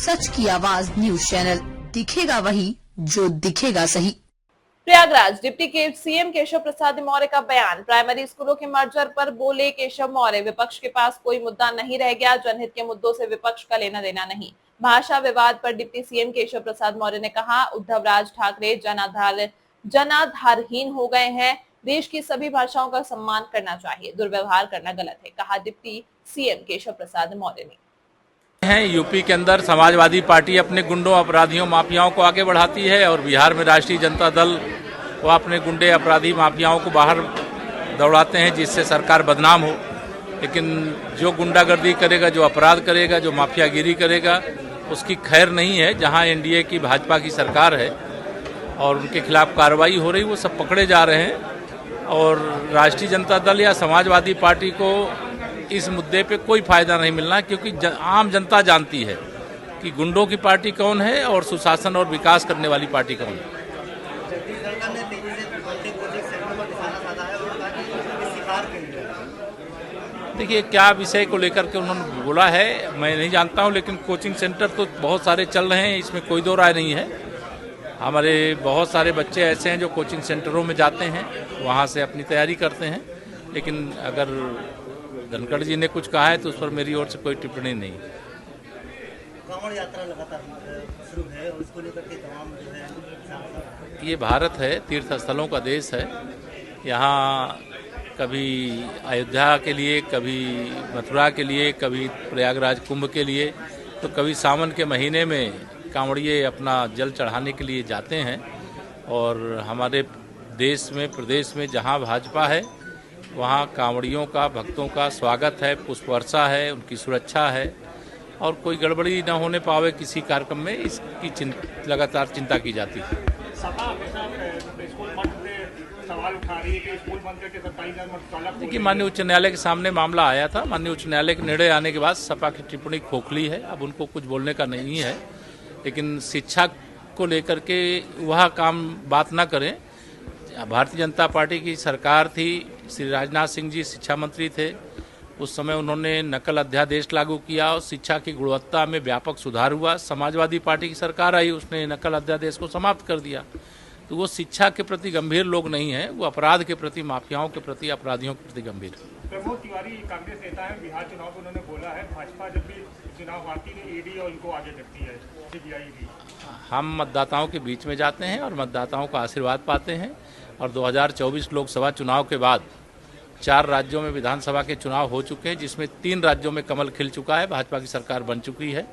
सच की आवाज news channel, दिखेगा वही जो दिखेगा सही। प्रयागराज डिप्टी सीएम केशव प्रसाद मौर्य का बयान। प्राइमरी स्कूलों के मर्जर पर बोले केशव मौर्य, विपक्ष के पास कोई मुद्दा नहीं रह गया, जनहित के मुद्दों से विपक्ष का लेना देना नहीं। भाषा विवाद पर डिप्टी सीएम केशव प्रसाद मौर्य ने कहा, उद्धव राज ठाकरे जनाधारहीन हो गए हैं, देश की सभी भाषाओं का सम्मान करना चाहिए, दुर्व्यवहार करना गलत है, कहा डिप्टी सीएम केशव प्रसाद मौर्य ने। यूपी के अंदर समाजवादी पार्टी अपने गुंडों, अपराधियों, माफियाओं को आगे बढ़ाती है और बिहार में राष्ट्रीय जनता दल वो अपने गुंडे, अपराधी, माफियाओं को बाहर दौड़ाते हैं जिससे सरकार बदनाम हो। लेकिन जो गुंडागर्दी करेगा, जो अपराध करेगा, जो माफियागिरी करेगा, उसकी खैर नहीं है। जहां एनडीए की भाजपा की सरकार है और उनके खिलाफ कार्रवाई हो रही, वो सब पकड़े जा रहे हैं। और राष्ट्रीय जनता दल या समाजवादी पार्टी को इस मुद्दे पे कोई फायदा नहीं मिलना, क्योंकि आम जनता जानती है कि गुंडों की पार्टी कौन है और सुशासन और विकास करने वाली पार्टी कौन है। देखिए, क्या विषय को लेकर के उन्होंने बोला है मैं नहीं जानता हूं, लेकिन कोचिंग सेंटर तो बहुत सारे चल रहे हैं, इसमें कोई दो राय नहीं है। हमारे बहुत सारे बच्चे ऐसे हैं जो कोचिंग सेंटरों में जाते हैं, वहां से अपनी तैयारी करते हैं। लेकिन अगर धनखड़ जी ने कुछ कहा है तो उस पर मेरी ओर से कोई टिप्पणी नहीं। कांवड़ यात्रा लगातार शुरू है और इसको लेकर के तमाम जो है, ये भारत है, तीर्थ स्थलों का देश है। यहाँ कभी अयोध्या के लिए, कभी मथुरा के लिए, कभी प्रयागराज कुंभ के लिए, तो कभी सावन के महीने में कांवड़िए अपना जल चढ़ाने के लिए जाते हैं। और हमारे देश में, प्रदेश में जहाँ भाजपा है वहाँ कांवड़ियों का, भक्तों का स्वागत है, पुष्प वर्षा है, उनकी सुरक्षा है और कोई गड़बड़ी न होने पावे किसी कार्यक्रम में, इसकी लगातार चिंता की जाती है। देखिए, माननीय उच्च न्यायालय के सामने मामला आया था। माननीय उच्च न्यायालय के निर्णय आने के बाद सपा की टिप्पणी खोखली है, अब उनको कुछ बोलने का नहीं है। लेकिन शिक्षा को लेकर के वह काम बात ना करें। भारतीय जनता पार्टी की सरकार थी, श्री राजनाथ सिंह जी शिक्षा मंत्री थे, उस समय उन्होंने नकल अध्यादेश लागू किया और शिक्षा की गुणवत्ता में व्यापक सुधार हुआ। समाजवादी पार्टी की सरकार आई, उसने नकल अध्यादेश को समाप्त कर दिया। तो वो शिक्षा के प्रति गंभीर लोग नहीं हैं, वो अपराध के प्रति, माफियाओं के प्रति, अपराधियों के प्रति गंभीर। प्रमोद तिवारी कांग्रेस नेता है, बिहार चुनाव में उन्होंने बोला है भाजपा जब भी चुनाव आती है ईडी और इनको आगे करती है, सीबीआई भी। हम मतदाताओं के बीच में जाते हैं और मतदाताओं का आशीर्वाद पाते हैं। और 2024 लोकसभा चुनाव के बाद 4 राज्यों में विधानसभा के चुनाव हो चुके हैं, जिसमें 3 राज्यों में कमल खिल चुका है, भाजपा की सरकार बन चुकी है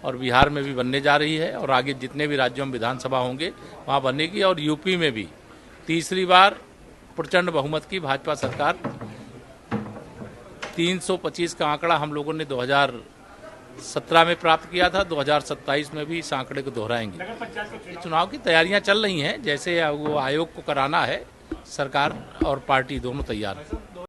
और बिहार में भी बनने जा रही है और आगे जितने भी राज्यों में विधानसभा होंगे वहाँ बनेगी। और यूपी में भी तीसरी बार प्रचंड बहुमत की भाजपा सरकार, 325 का आंकड़ा हम लोगों ने 2017 में प्राप्त किया था, 2027 में भी इस आंकड़े को दोहराएंगे। चुनाव की तैयारियां चल रही हैं, जैसे वो आयोग को कराना है, सरकार और पार्टी दोनों तैयार हैं।